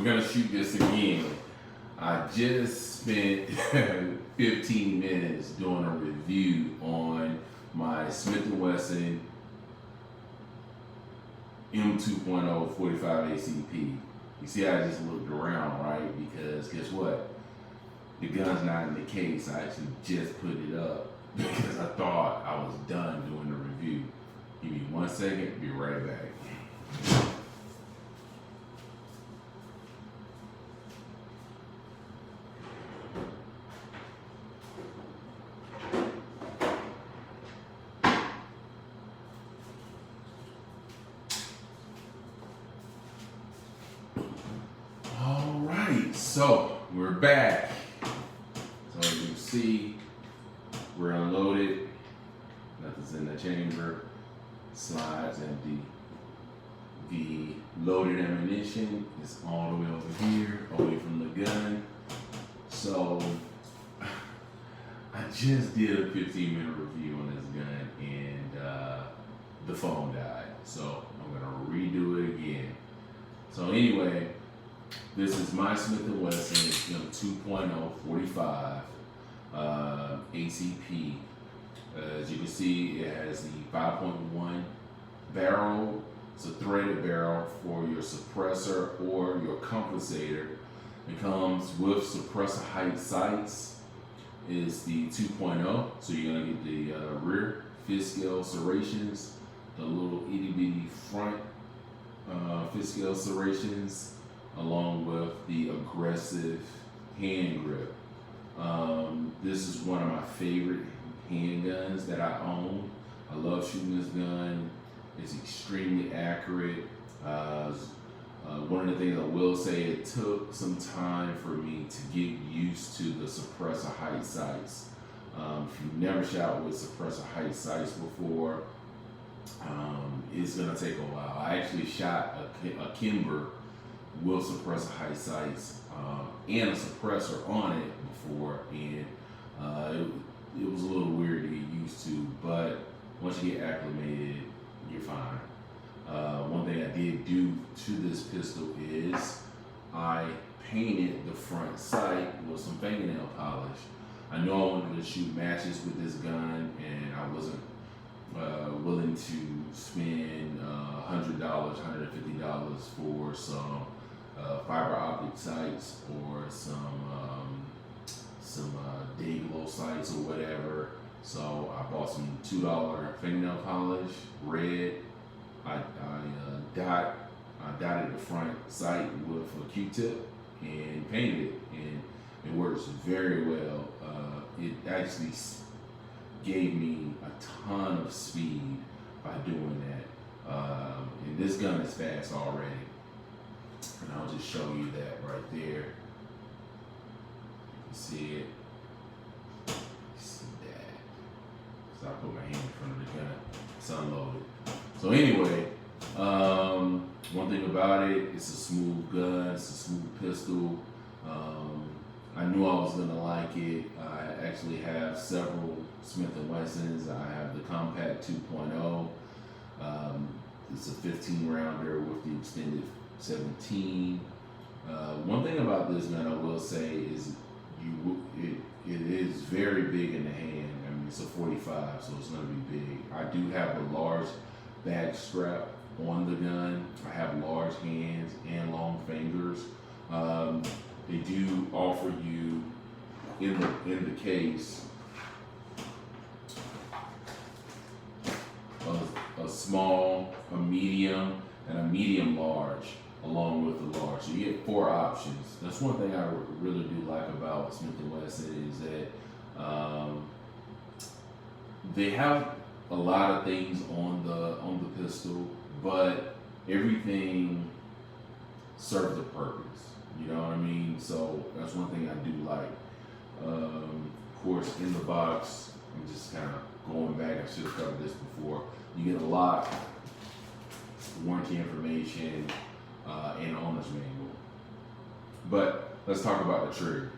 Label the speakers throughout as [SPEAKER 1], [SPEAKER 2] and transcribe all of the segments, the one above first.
[SPEAKER 1] gonna shoot this again. I just spent 15 minutes doing a review on my Smith & Wesson m2.0 45 ACP. You see, I just looked around, right? Because guess what? The gun's not in the case. I actually just put it up because I thought I was done doing the review. Give me 1 second, be right back. All right, so we're back. So as you see, we're unloaded. Nothing's in the chamber. Slides empty. The loaded ammunition is all the way over here, away from the gun. So I just did a 15-minute review on this gun, and the phone died. So I'm gonna redo it again. So anyway, this is my Smith & Wesson 2.0 45 ACP. As you can see, it has the 5.1 barrel. It's a threaded barrel for your suppressor or your compensator. It comes with suppressor height sights. It's the 2.0, so you're gonna get the rear fifth scale serrations, the little itty bitty front fifth scale serrations, along with the aggressive hand grip. This is one of my favorite handguns that I own. I love shooting this gun. It's extremely accurate. One of the things I will say, it took some time for me to get used to the suppressor height sights. If you've never shot with suppressor height sights before, it's gonna take a while. I actually shot a Kimber with suppressor height sights and a suppressor on it before, and it was a little weird to get used to, but once you get acclimated, you're fine. One thing I did do to this pistol is I painted the front sight with some fingernail polish. I know I wanted to shoot matches with this gun, and I wasn't willing to spend $100, $150 for some fiber optic sights or some day glow sights or whatever. So I bought some $2 fingernail polish, red. I dotted the front sight with a Q-tip and painted it, and it works very well. It actually gave me a ton of speed by doing that. And this gun is fast already. And I'll just show you that right there. You can see it. See that. So I put my hand in front of the gun. It's unloaded. So anyway, one thing about it, it's a smooth gun, it's a smooth pistol. I knew I was gonna like it. I actually have several Smith & Wessons. I have the Compact 2.0. It's a 15 rounder with the extended 17. One thing about this gun I will say is it is very big in the hand. I mean, it's a 45, so it's gonna be big. I do have a large bag strap on the gun. I have large hands and long fingers. They do offer you in the case a small, a medium, and a medium large, along with the large. So you get 4 options. That's one thing I really do like about Smith & Wesson is that they have a lot of things on the pistol, but everything serves a purpose. You know what I mean? So that's one thing I do like. Of course, in the box, I'm just kind of going back. I should have covered this before. You get a lot, warranty information, and owner's manual. But let's talk about the trigger.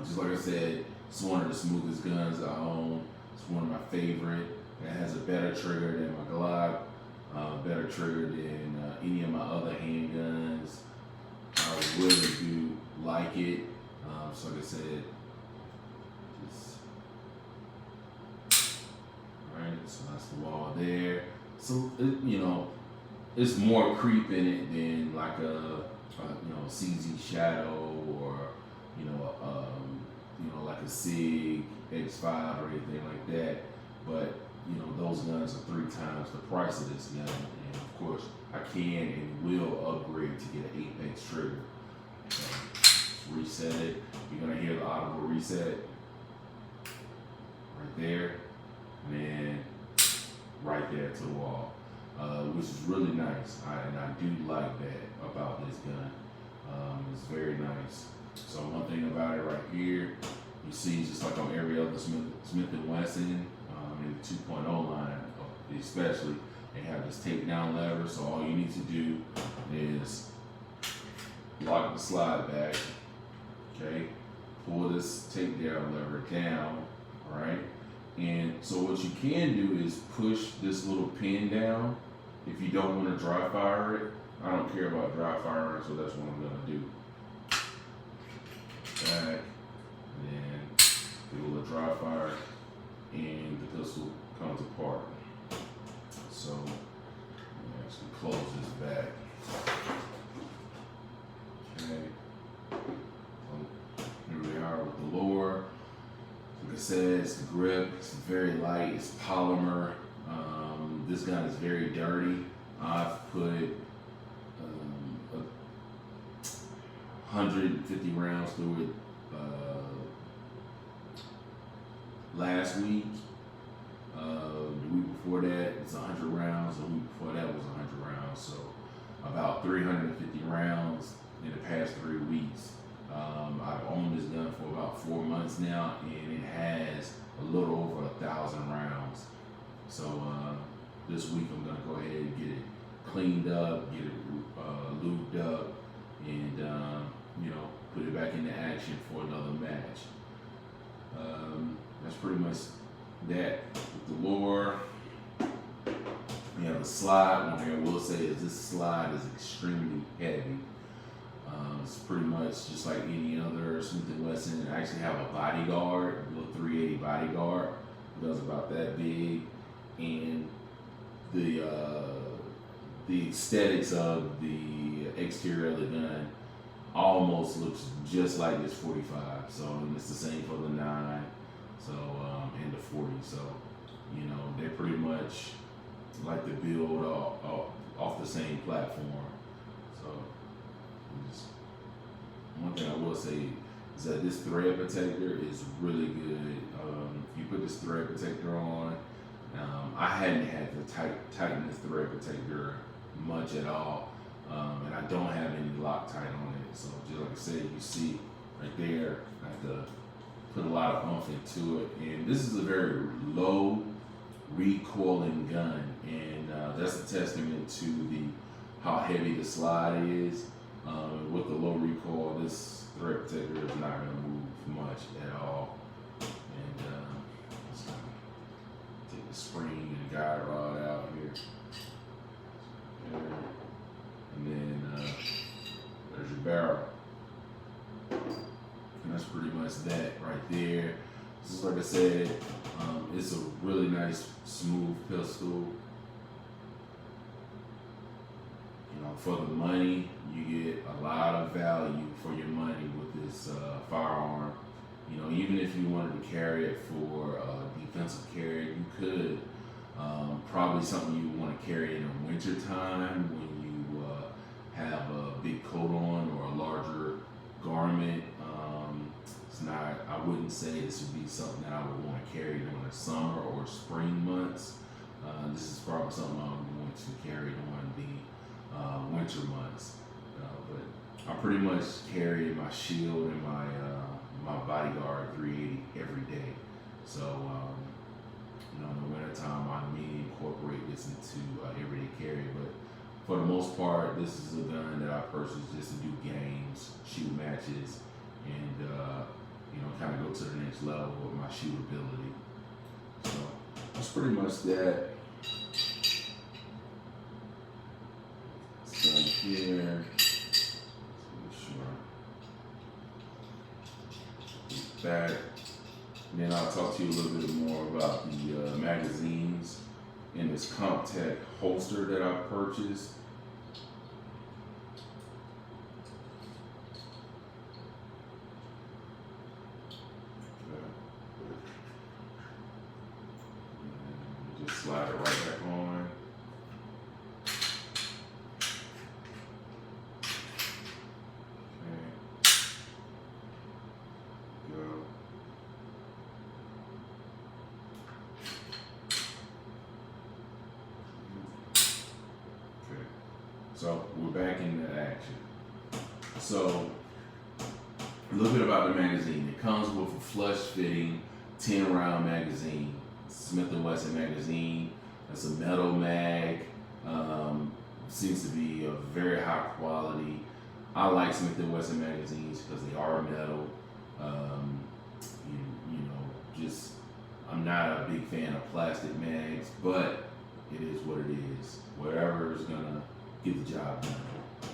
[SPEAKER 1] Just like I said, it's one of the smoothest guns I own. It's one of my favorite. It has a better trigger than my Glock, better trigger than any of my other handguns. really do like it. So like I said, right, so that's the wall there. So it's more creep in it than like a CZ Shadow or like a SIG X5 or anything like that. But those guns are 3 times the price of this gun, and of course I can and will upgrade to get an Apex trigger. So reset it. You're gonna hear the audible reset right there, and then right there to the wall, which is really nice. And I do like that about this gun. It's very nice. So one thing about it right here, you see, just like on every other Smith & Wesson in the 2.0 line, especially, they have this takedown lever. So all you need to do is lock the slide back. Okay, pull this takedown lever down. All right. And so what you can do is push this little pin down if you don't want to dry fire it. I don't care about dry firing, so that's what I'm gonna do. Back, and then do a little dry fire, and the pistol comes apart. So let me actually close this back. Okay. So here we are with the lower. Like I said, it's the grip. It's very light. It's polymer. This gun is very dirty. I've put 150 rounds through it last week. The week before that, it's 100 rounds. The week before that was 100 rounds. So about 350 rounds in the past 3 weeks. I've owned this gun for about 4 months now, and it has a little over 1,000 rounds. So this week I'm gonna go ahead and get it cleaned up, get it lubed up, and put it back into action for another match. That's pretty much that with the lure. We have a slide. One thing I will say is this slide is extremely heavy. It's pretty much just like any other Smith & Wesson. I actually have a bodyguard, a little 380 bodyguard. It goes about that big, and the aesthetics of the exterior of the gun almost looks just like this 45. So and it's the same for the 9. So and the 40. So they pretty much like to build off the same platform. So one thing I will say is that this thread protector is really good. If you put this thread protector on, I hadn't had to tighten this thread protector much at all, and I don't have any Loctite on it. So just like I said, you see right there, I have to put a lot of oomph into it. And this is a very low recoiling gun, and that's a testament to how heavy the slide is. With the low recoil, this thread protector is not going to move much at all. And let's take the spring and guide rod out here. And then there's your barrel. And that's pretty much that right there. Just like I said, it's a really nice, smooth pistol. For the money, you get a lot of value for your money with this firearm. Even if you wanted to carry it for defensive carry, you could. Probably something you want to carry in the winter time when you have a big coat on or a larger garment. It's not. I wouldn't say this would be something that I would want to carry during the summer or spring months. This is probably something I'm going to carry during the winter months, but I pretty much carry my shield and my bodyguard 380 every day. So in the wintertime I may incorporate this into everyday carry, but for the most part, this is a gun that I purchased just to do games, shoot matches, and kind of go to the next level with my shootability. So that's pretty much that. So here, make sure back. And then I'll talk to you a little bit more about the magazines in this compact holster that I purchased. Just slide it right back on. So we're back into action. So a little bit about the magazine. It comes with a flush fitting 10 round magazine, Smith & Wesson magazine. It's a metal mag. Seems to be of very high quality. I like Smith & Wesson magazines because they are metal. Just I'm not a big fan of plastic mags, but it is what it is. Whatever is gonna get the job done.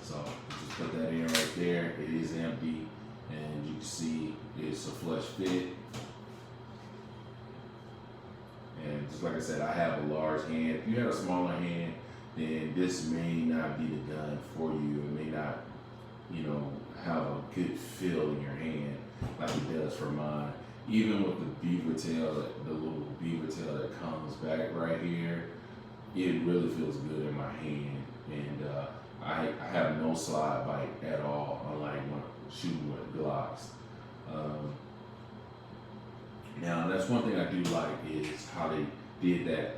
[SPEAKER 1] So just put that in right there. It is empty, and you can see it's a flush fit. And just like I said, I have a large hand. If you have a smaller hand, then this may not be the gun for you. It may not, have a good feel in your hand like it does for mine. Even with the beaver tail, the little beaver tail that comes back right here, it really feels good in my hand. And I have no slide bite at all, unlike when shooting with Glocks. Now, that's one thing I do like is how they did that.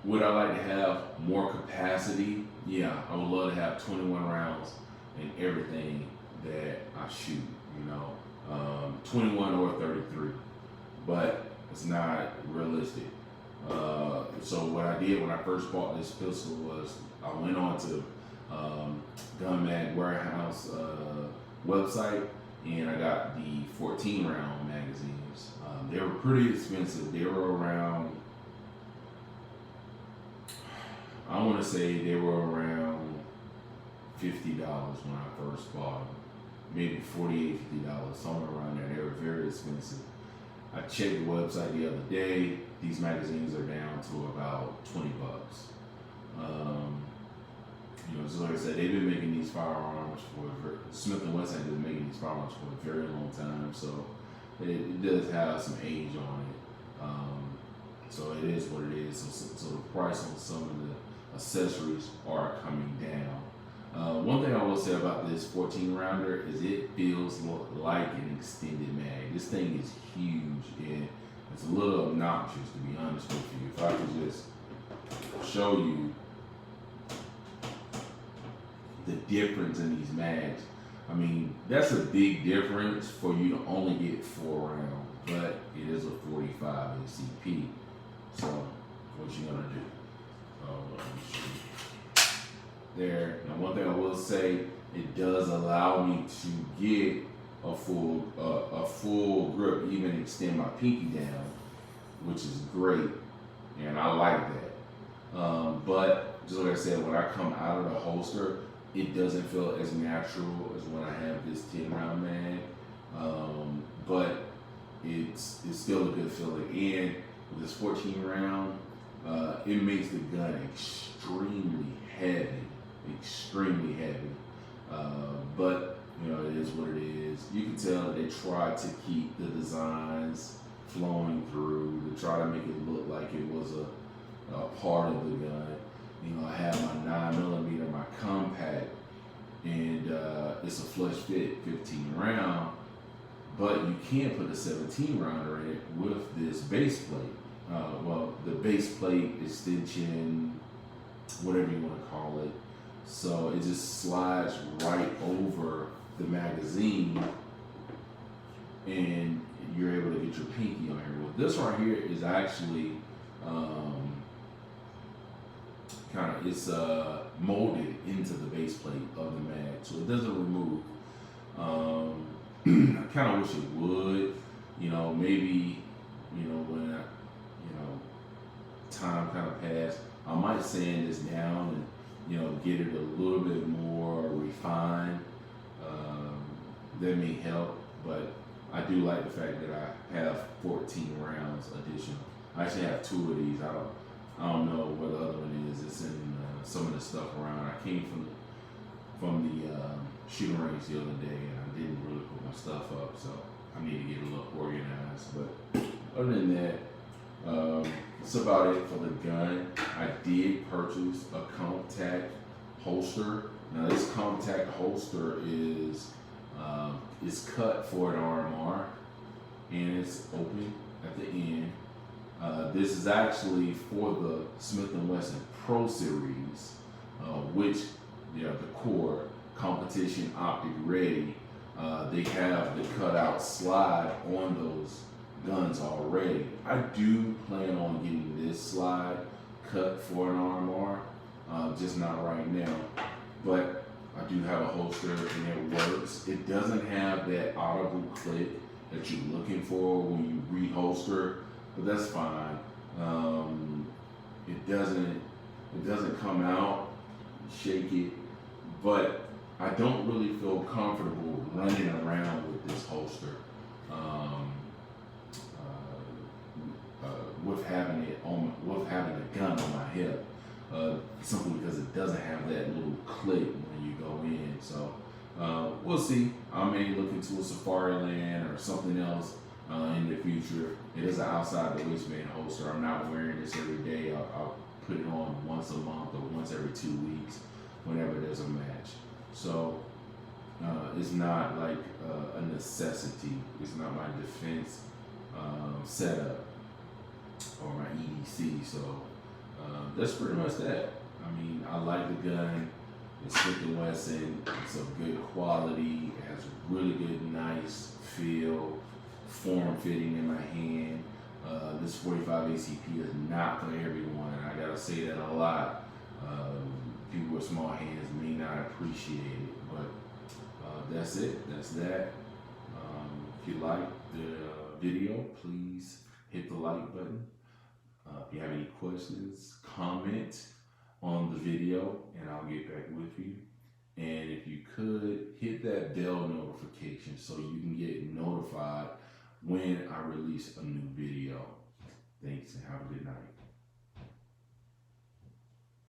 [SPEAKER 1] Would I like to have more capacity? Yeah, I would love to have 21 rounds in everything that I shoot, 21 or 33, but it's not realistic. So what I did when I first bought this pistol was I went on to Gun Mag Warehouse website, and I got the 14 round magazines. They were pretty expensive. They were around, I want to say they were around $50 when I first bought them. Maybe $48, $50, somewhere around there. They were very expensive. I checked the website the other day. These magazines are down to about $20. So like I said, they've been making these firearms Smith & Wesson has been making these firearms for a very long time, so it does have some age on it. So it is what it is. So the price on some of the accessories are coming down. One thing I will say about this 14 rounder is it feels like an extended mag. This thing is huge, and it's a little obnoxious, to be honest with you. If I could just show you the difference in these mags. I mean, that's a big difference for you to only get 4 rounds, but it is a 45 ACP. So what you gonna do? Let me show you. There. Now, one thing I will say, it does allow me to get a full grip, even extend my pinky down, which is great, and I like that. But just like I said, when I come out of the holster, it doesn't feel as natural as when I have this 10 round mag, but it's still a good feeling. And with this 14 round, it makes the gun extremely heavy. But it is what it is. You can tell that they tried to keep the designs flowing through, to try to make it look like it was a part of the gun. I have my 9mm, my compact, and it's a flush fit 15 round, but you can put a 17 rounder in it with this base plate. The base plate extension, whatever you want to call it. So it just slides right over the magazine, and you're able to get your pinky on here. Well, this right here is actually it's molded into the base plate of the mag, so it doesn't remove. I kind of wish it would. Maybe when time kind of passed, I might sand this down and get it a little bit more refined. That may help, but I do like the fact that I have 14 rounds additional. I actually have 2 of these. I don't know what the other one is. It's in some of the stuff around. I came from the shooting range the other day, and I didn't really put my stuff up, so I need to get a little organized. But other than that, that's about it for the gun. I did purchase a compact holster. Now this compact holster is cut for an RMR, and it's open at the end. This is actually for the Smith & Wesson Pro Series, which the core competition optic ready. They have the cutout slide on those guns already. I do plan on getting this slide cut for an RMR, just not right now. But I do have a holster and it works. It doesn't have that audible click that you're looking for when you reholster, but that's fine. It doesn't come out, shake it, but I don't really feel comfortable running around with this holster. With having a gun on my hip, simply because it doesn't have that little click when you go in. So we'll see. I may look into a Safari Land or something else in the future. It is an outside the waistband holster. I'm not wearing this every day. I'll put it on once a month or once every 2 weeks whenever there's a match. So it's not like a necessity. It's not my defense setup or my EDC. So that's pretty much that. I mean, I like the gun. It's Smith & Wesson. It's of good quality. It has a really good, nice feel, form fitting in my hand. This 45 ACP is not for everyone. I gotta say that a lot. People with small hands may not appreciate it, but that's it. That's that. If you like the video, please hit the like button. If you have any questions, comment on the video and I'll get back with you. And if you could, hit that bell notification so you can get notified when I release a new video. Thanks and have a good night.